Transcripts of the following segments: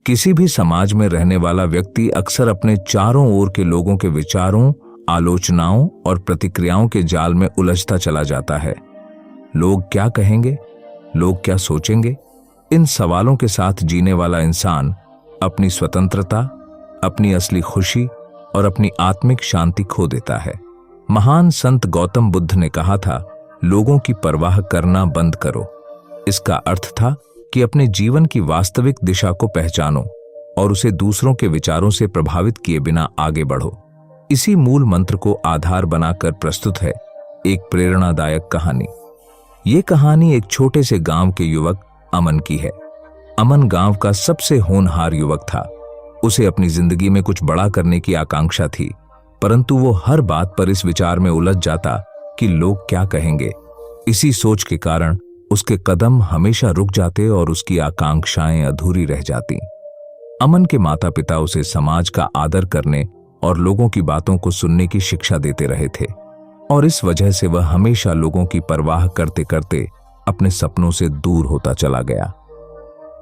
किसी भी समाज में रहने वाला व्यक्ति अक्सर अपने चारों ओर के लोगों के विचारों, आलोचनाओं और प्रतिक्रियाओं के जाल में उलझता चला जाता है। लोग क्या कहेंगे, लोग क्या सोचेंगे, इन सवालों के साथ जीने वाला इंसान अपनी स्वतंत्रता, अपनी असली खुशी और अपनी आत्मिक शांति खो देता है। महान संत गौतम बुद्ध ने कहा था, लोगों की परवाह करना बंद करो। इसका अर्थ था कि अपने जीवन की वास्तविक दिशा को पहचानो और उसे दूसरों के विचारों से प्रभावित किए बिना आगे बढ़ो। इसी मूल मंत्र को आधार बनाकर प्रस्तुत है एक प्रेरणादायक कहानी। ये कहानी एक छोटे से गांव के युवक अमन की है। अमन गांव का सबसे होनहार युवक था। उसे अपनी जिंदगी में कुछ बड़ा करने की आकांक्षा थी, परंतु वो हर बात पर इस विचार में उलझ जाता कि लोग क्या कहेंगे। इसी सोच के कारण उसके कदम हमेशा रुक जाते और उसकी आकांक्षाएं अधूरी रह जाती। अमन के माता पिता उसे समाज का आदर करने और लोगों की बातों को सुनने की शिक्षा देते रहे थे, और इस वजह से वह हमेशा लोगों की परवाह करते करते अपने सपनों से दूर होता चला गया।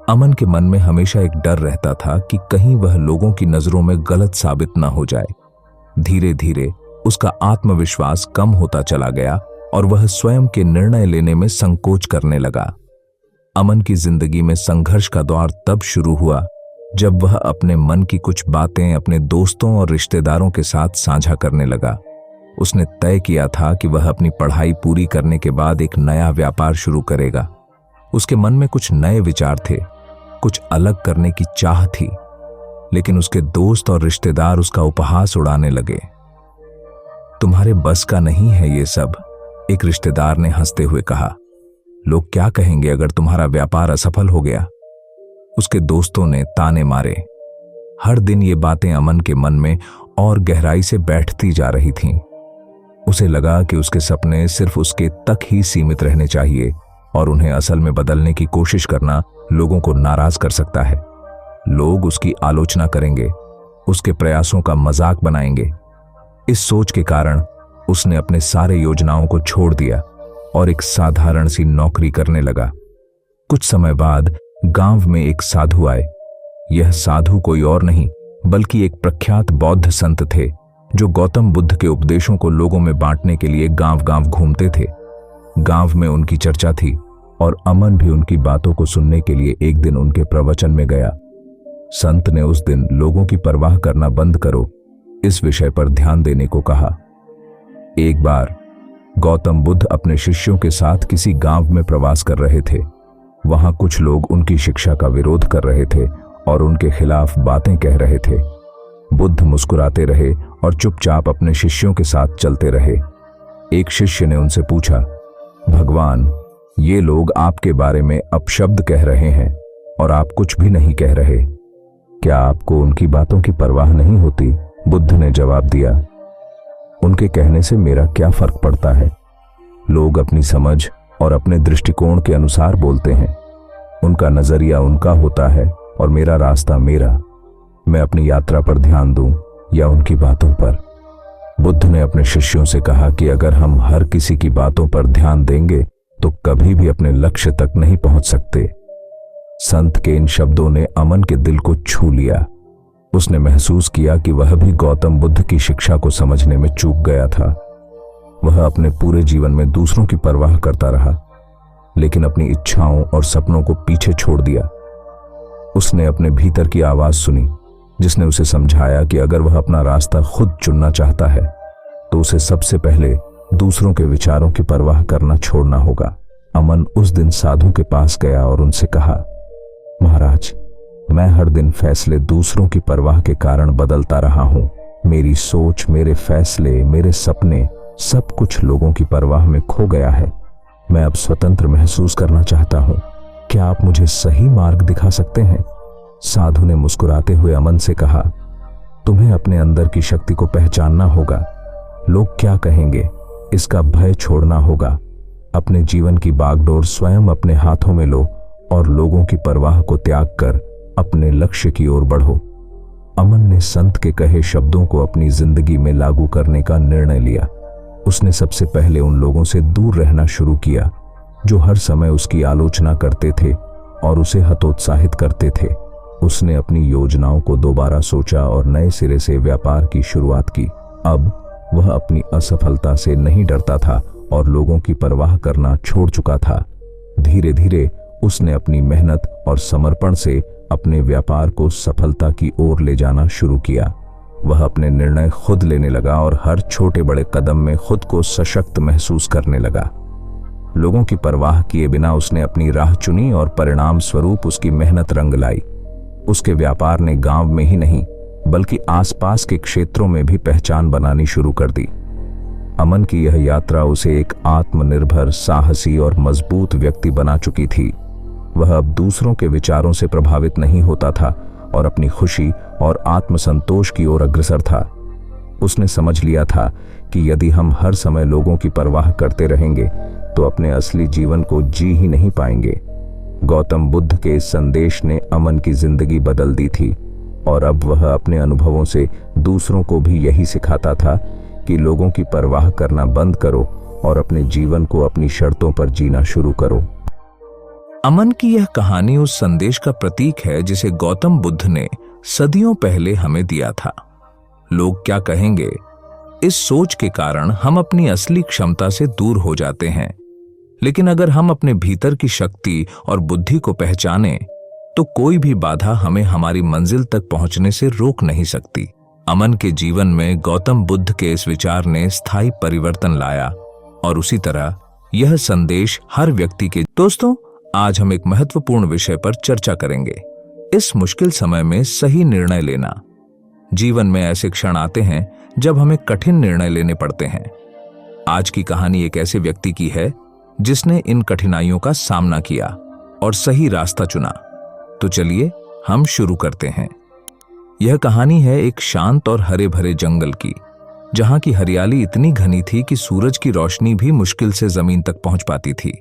अमन के मन में हमेशा एक डर रहता था कि कहीं वह लोगों की नजरों में गलत साबित न हो जाए। धीरे धीरे उसका आत्मविश्वास कम होता चला गया और वह स्वयं के निर्णय लेने में संकोच करने लगा। अमन की जिंदगी में संघर्ष का दौर तब शुरू हुआ जब वह अपने मन की कुछ बातें अपने दोस्तों और रिश्तेदारों के साथ साझा करने लगा। उसने तय किया था कि वह अपनी पढ़ाई पूरी करने के बाद एक नया व्यापार शुरू करेगा। उसके मन में कुछ नए विचार थे, कुछ अलग करने की चाह थी, लेकिन उसके दोस्त और रिश्तेदार उसका उपहास उड़ाने लगे। तुम्हारे बस का नहीं है ये सब, एक रिश्तेदार ने हंसते हुए कहा। लोग क्या कहेंगे अगर तुम्हारा व्यापार असफल हो गया? उसके दोस्तों ने ताने मारे। हर दिन ये बातें अमन के मन में और गहराई से बैठती जा रही थीं। उसे लगा कि उसके सपने सिर्फ उसके तक ही सीमित रहने चाहिए और उन्हें असल में बदलने की कोशिश करना लोगों को नाराज कर सकता है। लोग उसकी आलोचना करेंगे, उसके प्रयासों का मजाक बनाएंगे। इस सोच के कारण उसने अपने सारे योजनाओं को छोड़ दिया और एक साधारण सी नौकरी करने लगा। कुछ समय बाद गांव में एक साधु आए। यह साधु कोई और नहीं बल्कि एक प्रख्यात बौद्ध संत थे जो गौतम बुद्ध के उपदेशों को लोगों में बांटने के लिए गांव-गांव घूमते थे। गांव में उनकी चर्चा थी और अमन भी उनकी बातों को सुनने के लिए एक दिन उनके प्रवचन में गया। संत ने उस दिन लोगों की परवाह करना बंद करो, इस विषय पर ध्यान देने को कहा। एक बार गौतम बुद्ध अपने शिष्यों के साथ किसी गांव में प्रवास कर रहे थे। वहां कुछ लोग उनकी शिक्षा का विरोध कर रहे थे और उनके खिलाफ बातें कह रहे थे। बुद्ध मुस्कुराते रहे और चुपचाप अपने शिष्यों के साथ चलते रहे। एक शिष्य ने उनसे पूछा, भगवान, ये लोग आपके बारे में अपशब्द कह रहे हैं और आप कुछ भी नहीं कह रहे। क्या आपको उनकी बातों की परवाह नहीं होती? बुद्ध ने जवाब दिया, उनके कहने से मेरा क्या फर्क पड़ता है? लोग अपनी समझ और अपने दृष्टिकोण के अनुसार बोलते हैं। उनका नजरिया उनका होता है और मेरा रास्ता मेरा। मैं अपनी यात्रा पर ध्यान दूं या उनकी बातों पर? बुद्ध ने अपने शिष्यों से कहा कि अगर हम हर किसी की बातों पर ध्यान देंगे तो कभी भी अपने लक्ष्य तक नहीं पहुंच सकते। संत के इन शब्दों ने अमन के दिल को छू लिया। उसने महसूस किया कि वह भी गौतम बुद्ध की शिक्षा को समझने में चूक गया था। वह अपने पूरे जीवन में दूसरों की परवाह करता रहा, लेकिन अपनी इच्छाओं और सपनों को पीछे छोड़ दिया। उसने अपने भीतर की आवाज सुनी, जिसने उसे समझाया कि अगर वह अपना रास्ता खुद चुनना चाहता है तो उसे सबसे पहले दूसरों के विचारों की परवाह करना छोड़ना होगा। अमन उस दिन साधु के पास गया और उनसे कहा, महाराज, मैं हर दिन फैसले दूसरों की परवाह के कारण बदलता रहा हूं। मेरी सोच, मेरे फैसले, मेरे सपने, सब कुछ लोगों की परवाह में खो गया है। मैं अब स्वतंत्र महसूस करना चाहता हूं। क्या आप मुझे सही मार्ग दिखा सकते हैं? साधु ने मुस्कुराते हुए अमन से कहा, तुम्हें अपने अंदर की शक्ति को पहचानना होगा। लोग क्या कहेंगे, इसका भय छोड़ना होगा। अपने जीवन की बागडोर स्वयं अपने हाथों में लो और लोगों की परवाह को त्याग कर अपने लक्ष्य की ओर बढ़ो। अमन ने संत के कहे शब्दों को अपनी जिंदगी में लागू करने का निर्णय लिया। उसने सबसे पहले उन लोगों से दूर रहना शुरू किया जो हर समय उसकी आलोचना करते थे और उसे हतोत्साहित करते थे। उसने अपनी योजनाओं को दोबारा सोचा और नए सिरे से व्यापार की शुरुआत की। अब वह अपनी असफलता से नहीं डरता था और लोगों की परवाह करना छोड़ चुका था। धीरे धीरे उसने अपनी मेहनत और समर्पण से अपने व्यापार को सफलता की ओर ले जाना शुरू किया। वह अपने निर्णय खुद लेने लगा और हर छोटे बड़े कदम में खुद को सशक्त महसूस करने लगा। लोगों की परवाह किए बिना उसने अपनी राह चुनी और परिणाम स्वरूप उसकी मेहनत रंग लाई। उसके व्यापार ने गांव में ही नहीं बल्कि आसपास के क्षेत्रों में भी पहचान बनानी शुरू कर दी। अमन की यह यात्रा उसे एक आत्मनिर्भर, साहसी और मजबूत व्यक्ति बना चुकी थी। वह अब दूसरों के विचारों से प्रभावित नहीं होता था और अपनी खुशी और आत्मसंतोष की ओर अग्रसर था। उसने समझ लिया था कि यदि हम हर समय लोगों की परवाह करते रहेंगे तो अपने असली जीवन को जी ही नहीं पाएंगे। गौतम बुद्ध के इस संदेश ने अमन की जिंदगी बदल दी थी और अब वह अपने अनुभवों से दूसरों को भी यही सिखाता था कि लोगों की परवाह करना बंद करो और अपने जीवन को अपनी शर्तों पर जीना शुरू करो। अमन की यह कहानी उस संदेश का प्रतीक है जिसे गौतम बुद्ध ने सदियों पहले हमें दिया था। लोग क्या कहेंगे, इस सोच के कारण हम अपनी असली क्षमता से दूर हो जाते हैं। लेकिन अगर हम अपने भीतर की शक्ति और बुद्धि को पहचानें तो कोई भी बाधा हमें हमारी मंजिल तक पहुंचने से रोक नहीं सकती। अमन के जीवन में गौतम बुद्ध के इस विचार ने स्थायी परिवर्तन लाया और उसी तरह यह संदेश हर व्यक्ति के। दोस्तों, आज हम एक महत्वपूर्ण विषय पर चर्चा करेंगे, इस मुश्किल समय में सही निर्णय लेना। जीवन में ऐसे क्षण आते हैं जब हमें कठिन निर्णय लेने पड़ते हैं। आज की कहानी एक ऐसे व्यक्ति की है जिसने इन कठिनाइयों का सामना किया और सही रास्ता चुना। तो चलिए हम शुरू करते हैं। यह कहानी है एक शांत और हरे भरे जंगल की, जहां की हरियाली इतनी घनी थी कि सूरज की रोशनी भी मुश्किल से जमीन तक पहुंच पाती थी।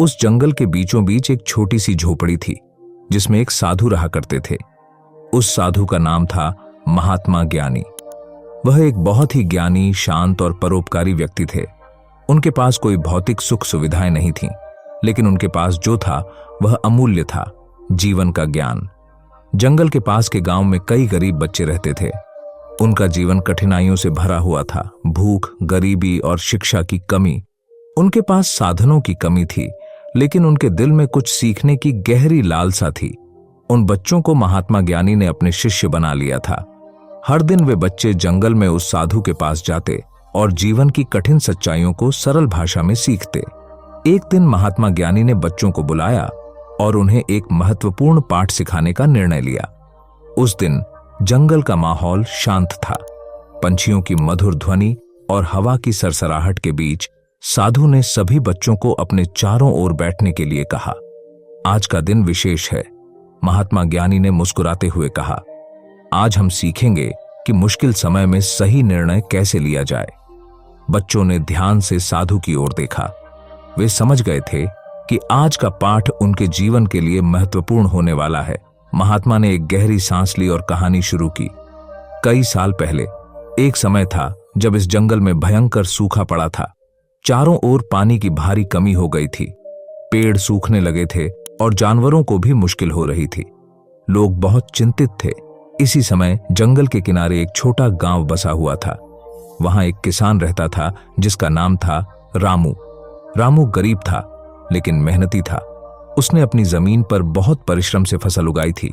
उस जंगल के बीचों बीच एक छोटी सी झोपड़ी थी जिसमें एक साधु रहा करते थे। उस साधु का नाम था महात्मा ज्ञानी। वह एक बहुत ही ज्ञानी, शांत और परोपकारी व्यक्ति थे। उनके पास कोई भौतिक सुख सुविधाएं नहीं थीं, लेकिन उनके पास जो था वह अमूल्य था, जीवन का ज्ञान। जंगल के पास के गांव में कई गरीब बच्चे रहते थे। उनका जीवन कठिनाइयों से भरा हुआ था, भूख, गरीबी और शिक्षा की कमी। उनके पास साधनों की कमी थी, लेकिन उनके दिल में कुछ सीखने की गहरी लालसा थी। उन बच्चों को महात्मा ज्ञानी ने अपने शिष्य बना लिया था। हर दिन वे बच्चे जंगल में उस साधु के पास जाते और जीवन की कठिन सच्चाइयों को सरल भाषा में सीखते। एक दिन महात्मा ज्ञानी ने बच्चों को बुलाया और उन्हें एक महत्वपूर्ण पाठ सिखाने का निर्णय लिया। उस दिन जंगल का माहौल शांत था। पंछियों की मधुर ध्वनि और हवा की सरसराहट के बीच साधु ने सभी बच्चों को अपने चारों ओर बैठने के लिए कहा। आज का दिन विशेष है, महात्मा ज्ञानी ने मुस्कुराते हुए कहा। आज हम सीखेंगे कि मुश्किल समय में सही निर्णय कैसे लिया जाए। बच्चों ने ध्यान से साधु की ओर देखा। वे समझ गए थे कि आज का पाठ उनके जीवन के लिए महत्वपूर्ण होने वाला है। महात्मा ने एक गहरी सांस ली और कहानी शुरू की। कई साल पहले एक समय था जब इस जंगल में भयंकर सूखा पड़ा था। चारों ओर पानी की भारी कमी हो गई थी। पेड़ सूखने लगे थे और जानवरों को भी मुश्किल हो रही थी। लोग बहुत चिंतित थे। इसी समय जंगल के किनारे एक छोटा गांव बसा हुआ था। वहां एक किसान रहता था जिसका नाम था रामू। रामू गरीब था लेकिन मेहनती था। उसने अपनी जमीन पर बहुत परिश्रम से फसल उगाई थी,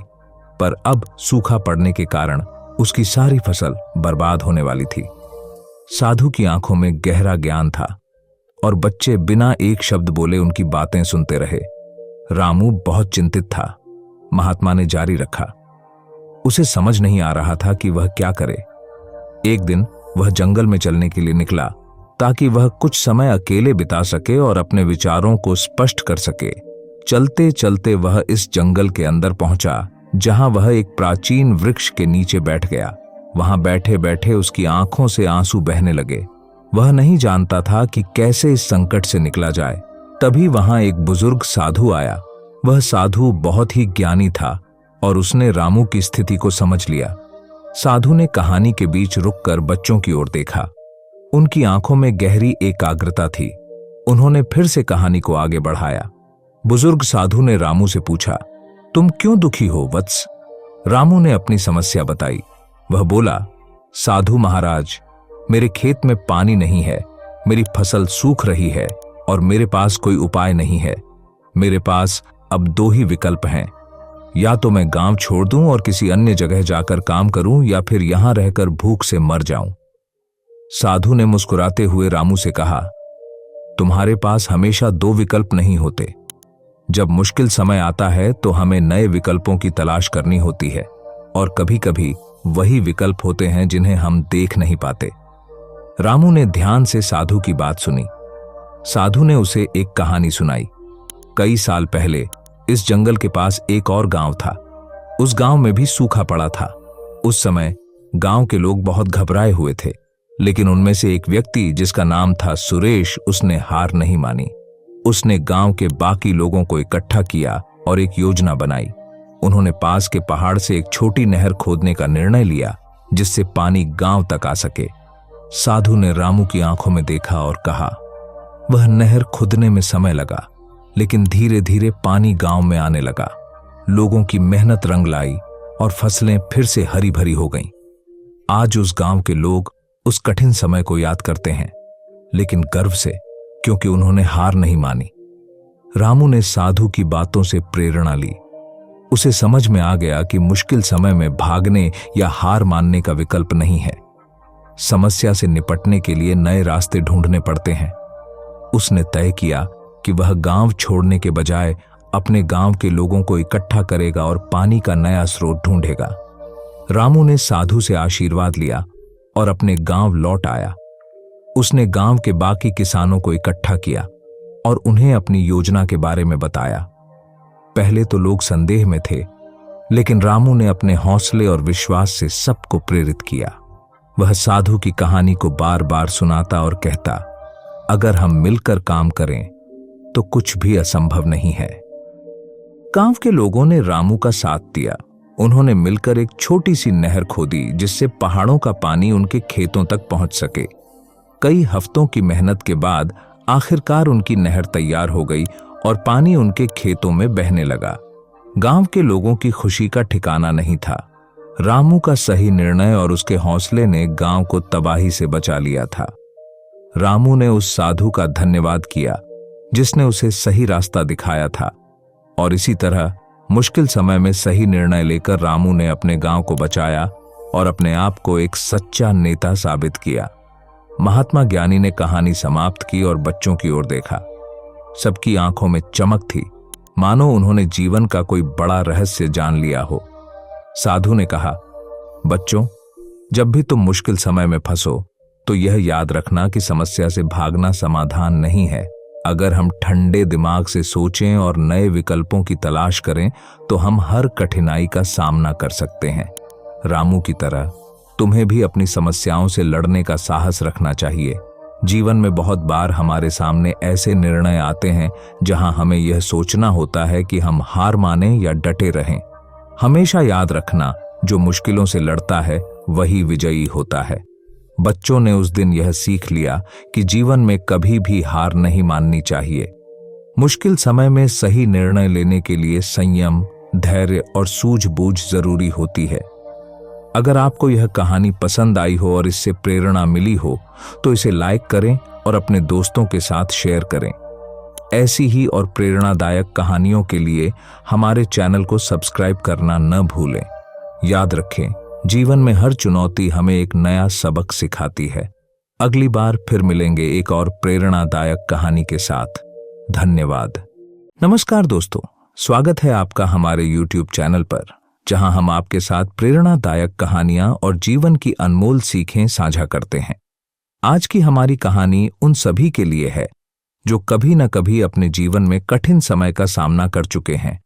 पर अब सूखा पड़ने के कारण उसकी सारी फसल बर्बाद होने वाली थी। साधु की आंखों में गहरा ज्ञान था और बच्चे बिना एक शब्द बोले उनकी बातें सुनते रहे। रामू बहुत चिंतित था। महात्मा ने जारी रखा। उसे समझ नहीं आ रहा था कि वह क्या करे। एक दिन वह जंगल में चलने के लिए निकला ताकि वह कुछ समय अकेले बिता सके और अपने विचारों को स्पष्ट कर सके। चलते चलते वह इस जंगल के अंदर पहुंचा जहां वह एक प्राचीन वृक्ष के नीचे बैठ गया। वहां बैठे बैठे उसकी आंखों से आंसू बहने लगे। वह नहीं जानता था कि कैसे इस संकट से निकला जाए। तभी वहां एक बुजुर्ग साधु आया। वह साधु बहुत ही ज्ञानी था और उसने रामू की स्थिति को समझ लिया। साधु ने कहानी के बीच रुककर बच्चों की ओर देखा। उनकी आंखों में गहरी एकाग्रता थी। उन्होंने फिर से कहानी को आगे बढ़ाया। बुजुर्ग साधु ने रामू से पूछा, तुम क्यों दुखी हो वत्स? रामू ने जवाब दिया, मैं दुखी नहीं हूं, मैं समझ गया हूं कि रामू ने अपनी समस्या बताई। वह बोला, साधु महाराज, मेरे खेत में पानी नहीं है, मेरी फसल सूख रही है और मेरे पास कोई उपाय नहीं है। मेरे पास अब दो ही विकल्प हैं, या तो मैं गांव छोड़ दूं और किसी अन्य जगह जाकर काम करूं, या फिर यहां रहकर भूख से मर जाऊं। साधु ने मुस्कुराते हुए रामू से कहा, तुम्हारे पास हमेशा दो विकल्प नहीं होते। जब मुश्किल समय आता है तो हमें नए विकल्पों की तलाश करनी होती है, और कभी कभी वही विकल्प होते हैं जिन्हें हम देख नहीं पाते। रामू ने ध्यान से साधु की बात सुनी। साधु ने उसे एक कहानी सुनाई। कई साल पहले इस जंगल के पास एक और गांव था। उस गांव में भी सूखा पड़ा था। उस समय गांव के लोग बहुत घबराए हुए थे, लेकिन उनमें से एक व्यक्ति जिसका नाम था सुरेश, उसने हार नहीं मानी। उसने गांव के बाकी लोगों को इकट्ठा किया और एक योजना बनाई। उन्होंने पास के पहाड़ से एक छोटी नहर खोदने का निर्णय लिया, जिससे पानी गांव तक आ सके। साधु ने रामू की आंखों में देखा और कहा, वह नहर खोदने में समय लगा, लेकिन धीरे धीरे पानी गांव में आने लगा। लोगों की मेहनत रंग लाई और फसलें फिर से हरी भरी हो गईं। आज उस गांव के लोग उस कठिन समय को याद करते हैं, लेकिन गर्व से, क्योंकि उन्होंने हार नहीं मानी। रामू ने साधु की बातों से प्रेरणा ली। उसे समझ में आ गया कि मुश्किल समय में भागने या हार मानने का विकल्प नहीं है। समस्या से निपटने के लिए नए रास्ते ढूंढने पड़ते हैं। उसने तय किया कि वह गांव छोड़ने के बजाय अपने गांव के लोगों को इकट्ठा करेगा और पानी का नया स्रोत ढूंढेगा। रामू ने साधु से आशीर्वाद लिया और अपने गांव लौट आया। उसने गांव के बाकी किसानों को इकट्ठा किया और उन्हें अपनी योजना के बारे में बताया। पहले तो लोग संदेह में थे, लेकिन रामू ने अपने हौसले और विश्वास से सबको प्रेरित किया। वह साधु की कहानी को बार बार सुनाता और कहता, अगर हम मिलकर काम करें तो कुछ भी असंभव नहीं है। गांव के लोगों ने रामू का साथ दिया। उन्होंने मिलकर एक छोटी सी नहर खोदी, जिससे पहाड़ों का पानी उनके खेतों तक पहुंच सके। कई हफ्तों की मेहनत के बाद आखिरकार उनकी नहर तैयार हो गई और पानी उनके खेतों में बहने लगा। गांव के लोगों की खुशी का ठिकाना नहीं था। रामू का सही निर्णय और उसके हौसले ने गांव को तबाही से बचा लिया था। रामू ने उस साधु का धन्यवाद किया जिसने उसे सही रास्ता दिखाया था, और इसी तरह मुश्किल समय में सही निर्णय लेकर रामू ने अपने गांव को बचाया और अपने आप को एक सच्चा नेता साबित किया। महात्मा ज्ञानी ने कहानी समाप्त की और बच्चों की ओर देखा। सबकी आंखों में चमक थी, मानो उन्होंने जीवन का कोई बड़ा रहस्य जान लिया हो। साधु ने कहा, बच्चों, जब भी तुम मुश्किल समय में फंसो तो यह याद रखना कि समस्या से भागना समाधान नहीं है। अगर हम ठंडे दिमाग से सोचें और नए विकल्पों की तलाश करें तो हम हर कठिनाई का सामना कर सकते हैं। रामू की तरह तुम्हें भी अपनी समस्याओं से लड़ने का साहस रखना चाहिए। जीवन में बहुत बार हमारे सामने ऐसे निर्णय आते हैं जहां हमें यह सोचना होता है कि हम हार मानें या डटे रहें। हमेशा याद रखना, जो मुश्किलों से लड़ता है वही विजयी होता है। बच्चों ने उस दिन यह सीख लिया कि जीवन में कभी भी हार नहीं माननी चाहिए। मुश्किल समय में सही निर्णय लेने के लिए संयम, धैर्य और सूझबूझ जरूरी होती है। अगर आपको यह कहानी पसंद आई हो और इससे प्रेरणा मिली हो तो इसे लाइक करें और अपने दोस्तों के साथ शेयर करें। ऐसी ही और प्रेरणादायक कहानियों के लिए हमारे चैनल को सब्सक्राइब करना न भूलें। याद रखें, जीवन में हर चुनौती हमें एक नया सबक सिखाती है। अगली बार फिर मिलेंगे एक और प्रेरणादायक कहानी के साथ। धन्यवाद। नमस्कार दोस्तों, स्वागत है आपका हमारे YouTube चैनल पर, जहां हम आपके साथ प्रेरणादायक कहानियां और जीवन की अनमोल सीखें साझा करते हैं। आज की हमारी कहानी उन सभी के लिए है जो कभी न कभी अपने जीवन में कठिन समय का सामना कर चुके हैं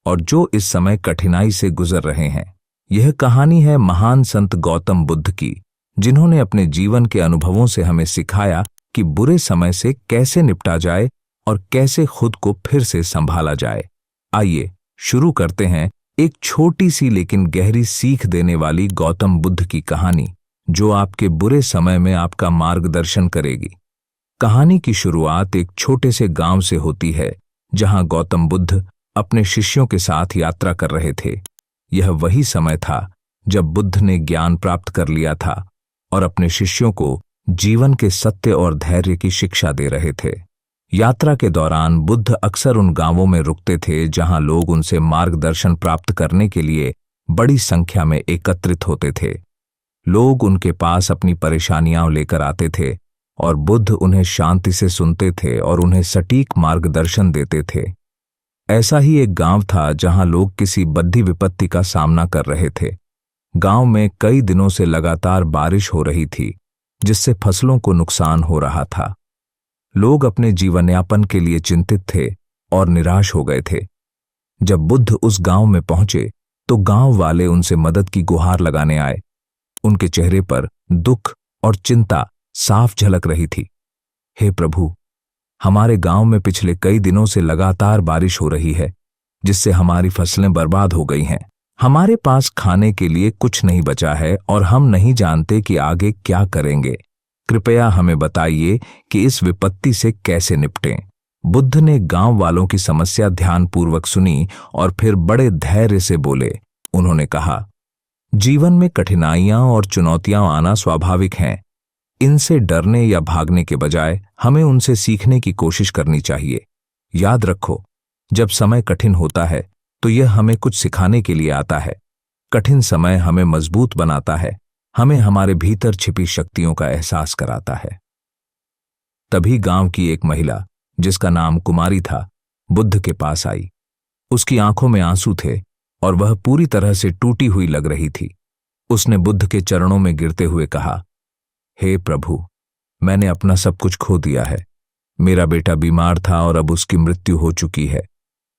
और जो इस समय कठिनाई से गुजर रहे हैं। यह कहानी है महान संत गौतम बुद्ध की, जिन्होंने अपने जीवन के अनुभवों से हमें सिखाया कि बुरे समय से कैसे निपटा जाए और कैसे खुद को फिर से संभाला जाए। आइए शुरू करते हैं एक छोटी सी लेकिन गहरी सीख देने वाली गौतम बुद्ध की कहानी, जो आपके बुरे समय में आपका मार्गदर्शन करेगी। कहानी की शुरुआत एक छोटे से गांव से होती है, जहां गौतम बुद्ध अपने शिष्यों के साथ यात्रा कर रहे थे। यह वही समय था जब बुद्ध ने ज्ञान प्राप्त कर लिया था और अपने शिष्यों को जीवन के सत्य और धैर्य की शिक्षा दे रहे थे। यात्रा के दौरान बुद्ध अक्सर उन गांवों में रुकते थे जहां लोग उनसे मार्गदर्शन प्राप्त करने के लिए बड़ी संख्या में एकत्रित होते थे। लोग उनके पास अपनी परेशानियां लेकर आते थे और बुद्ध उन्हें शांति से सुनते थे और उन्हें सटीक मार्गदर्शन देते थे। ऐसा ही एक गांव था जहां लोग किसी बद्धी विपत्ति का सामना कर रहे थे। गांव में कई दिनों से लगातार बारिश हो रही थी, जिससे फसलों को नुकसान हो रहा था। लोग अपने जीवनयापन के लिए चिंतित थे और निराश हो गए थे। जब बुद्ध उस गांव में पहुंचे तो गांव वाले उनसे मदद की गुहार लगाने आए। उनके चेहरे पर दुख और चिंता साफ झलक रही थी। हे प्रभु, हमारे गांव में पिछले कई दिनों से लगातार बारिश हो रही है, जिससे हमारी फसलें बर्बाद हो गई हैं। हमारे पास खाने के लिए कुछ नहीं बचा है और हम नहीं जानते कि आगे क्या करेंगे। कृपया हमें बताइए कि इस विपत्ति से कैसे निपटें। बुद्ध ने गांव वालों की समस्या ध्यानपूर्वक सुनी और फिर बड़े धैर्य से बोले। उन्होंने कहा, जीवन में कठिनाइयां और चुनौतियां आना स्वाभाविक हैं। इनसे डरने या भागने के बजाय हमें उनसे सीखने की कोशिश करनी चाहिए। याद रखो, जब समय कठिन होता है तो यह हमें कुछ सिखाने के लिए आता है। कठिन समय हमें मजबूत बनाता है, हमें हमारे भीतर छिपी शक्तियों का एहसास कराता है। तभी गांव की एक महिला, जिसका नाम कुमारी था, बुद्ध के पास आई। उसकी आंखों में आंसू थे और वह पूरी तरह से टूटी हुई लग रही थी। उसने बुद्ध के चरणों में गिरते हुए कहा, हे प्रभु, मैंने अपना सब कुछ खो दिया है। मेरा बेटा बीमार था और अब उसकी मृत्यु हो चुकी है।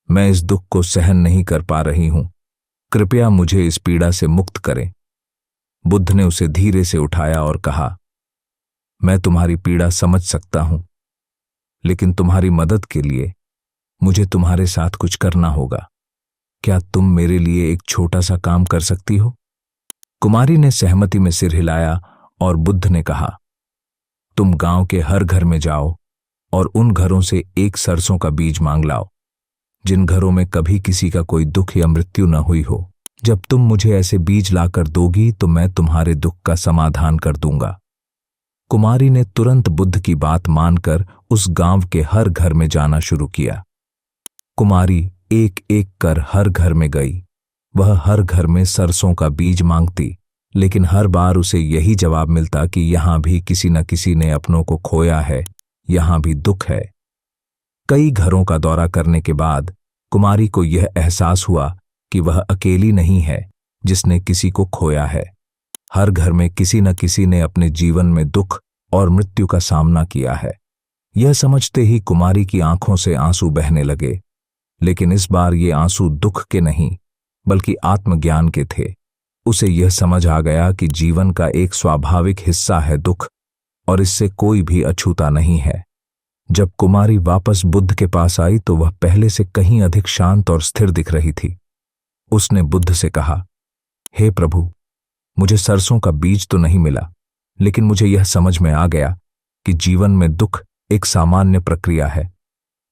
मैं इस दुख को सहन नहीं कर पा रही हूं। कृपया मुझे इस पीड़ा से मुक्त करें। बुद्ध ने उसे धीरे से उठाया और कहा, मैं तुम्हारी पीड़ा समझ सकता हूं, लेकिन तुम्हारी मदद के लिए मुझे तुम्हारे साथ कुछ करना होगा। क्या तुम मेरे लिए एक छोटा सा काम कर सकती हो? कुमारी ने सहमति में सिर हिलाया और बुद्ध ने कहा, तुम गांव के हर घर में जाओ और उन घरों से एक सरसों का बीज मांग लाओ, जिन घरों में कभी किसी का कोई दुख या मृत्यु न हुई हो। जब तुम मुझे ऐसे बीज लाकर दोगी तो मैं तुम्हारे दुख का समाधान कर दूंगा। कुमारी ने तुरंत बुद्ध की बात मानकर उस गांव के हर घर में जाना शुरू किया। कुमारी एक एक कर हर घर में गई। वह हर घर में सरसों का बीज मांगती, लेकिन हर बार उसे यही जवाब मिलता कि यहां भी किसी न किसी ने अपनों को खोया है, यहां भी दुख है। कई घरों का दौरा करने के बाद कुमारी को यह एहसास हुआ कि वह अकेली नहीं है जिसने किसी को खोया है। हर घर में किसी न किसी ने अपने जीवन में दुख और मृत्यु का सामना किया है। यह समझते ही कुमारी की आंखों से आंसू बहने लगे, लेकिन इस बार ये आंसू दुख के नहीं बल्कि आत्मज्ञान के थे। उसे यह समझ आ गया कि जीवन का एक स्वाभाविक हिस्सा है दुख, और इससे कोई भी अछूता नहीं है। जब कुमारी वापस बुद्ध के पास आई तो वह पहले से कहीं अधिक शांत और स्थिर दिख रही थी। उसने बुद्ध से कहा, हे प्रभु, मुझे सरसों का बीज तो नहीं मिला, लेकिन मुझे यह समझ में आ गया कि जीवन में दुख एक सामान्य प्रक्रिया है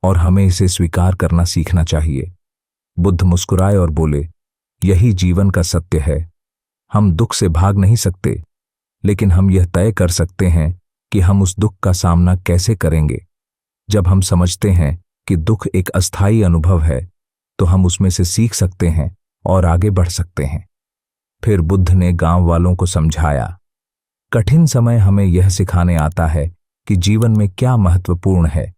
और हमें इसे स्वीकार करना सीखना चाहिए। बुद्ध मुस्कुराए और बोले, यही जीवन का सत्य है। हम दुख से भाग नहीं सकते, लेकिन हम यह तय कर सकते हैं कि हम उस दुख का सामना कैसे करेंगे। जब हम समझते हैं कि दुख एक अस्थायी अनुभव है, तो हम उसमें से सीख सकते हैं और आगे बढ़ सकते हैं। फिर बुद्ध ने गांव वालों को समझाया, कठिन समय हमें यह सिखाने आता है कि जीवन में क्या महत्वपूर्ण है।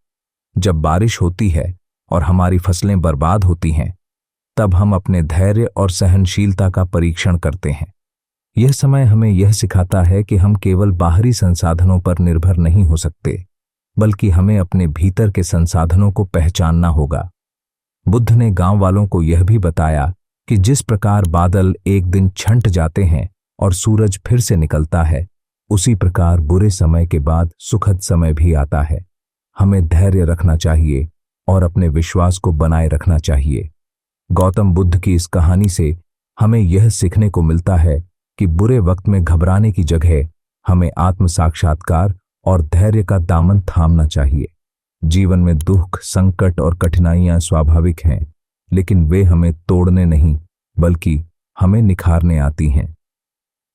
जब बारिश होती है और हमारी फसलें बर्बाद होती हैं, तब हम अपने धैर्य और सहनशीलता का परीक्षण करते हैं। यह समय हमें यह सिखाता है कि हम केवल बाहरी संसाधनों पर निर्भर नहीं हो सकते, बल्कि हमें अपने भीतर के संसाधनों को पहचानना होगा। बुद्ध ने गांव वालों को यह भी बताया कि जिस प्रकार बादल एक दिन छंट जाते हैं और सूरज फिर से निकलता है, उसी प्रकार बुरे समय के बाद सुखद समय भी आता है। हमें धैर्य रखना चाहिए और अपने विश्वास को बनाए रखना चाहिए। गौतम बुद्ध की इस कहानी से हमें यह सीखने को मिलता है कि बुरे वक्त में घबराने की जगह हमें आत्म साक्षात्कार और धैर्य का दामन थामना चाहिए। जीवन में दुख, संकट और कठिनाइयां स्वाभाविक हैं, लेकिन वे हमें तोड़ने नहीं बल्कि हमें निखारने आती हैं।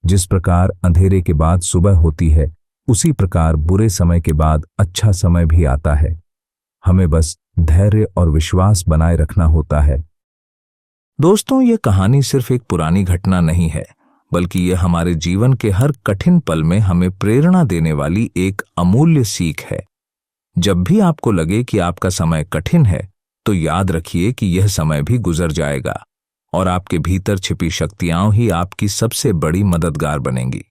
जिस प्रकार अंधेरे के बाद सुबह होती है, उसी प्रकार बुरे समय के बाद अच्छा समय भी आता है। हमें बस धैर्य और विश्वास बनाए रखना होता है। दोस्तों, यह कहानी सिर्फ एक पुरानी घटना नहीं है, बल्कि यह हमारे जीवन के हर कठिन पल में हमें प्रेरणा देने वाली एक अमूल्य सीख है। जब भी आपको लगे कि आपका समय कठिन है, तो याद रखिए कि यह समय भी गुजर जाएगा और आपके भीतर छिपी शक्तियां ही आपकी सबसे बड़ी मददगार बनेंगी।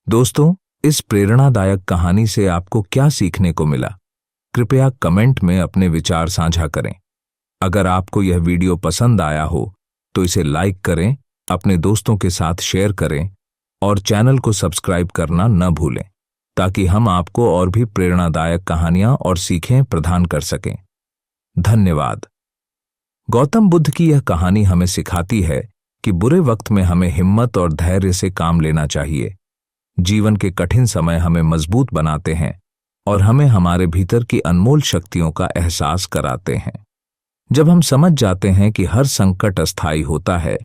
दोस्तों, इस प्रेरणादायक कहानी से आपको क्या सीखने को मिला? कृपया कमेंट में अपने विचार साझा करें। अगर आपको यह वीडियो पसंद आया हो तो इसे लाइक करें, अपने दोस्तों के साथ शेयर करें और चैनल को सब्सक्राइब करना न भूलें, ताकि हम आपको और भी प्रेरणादायक कहानियां और सीखें प्रदान कर सकें। धन्यवाद। गौतम बुद्ध की यह कहानी हमें सिखाती है कि बुरे वक्त में हमें हिम्मत और धैर्य से काम लेना चाहिए। जीवन के कठिन समय हमें मजबूत बनाते हैं और हमें हमारे भीतर की अनमोल शक्तियों का एहसास कराते हैं। जब हम समझ जाते हैं कि हर संकट अस्थायी होता है,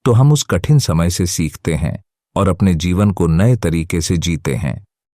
तो हम उस कठिन समय से सीखते हैं और अपने जीवन को नए तरीके से जीते हैं।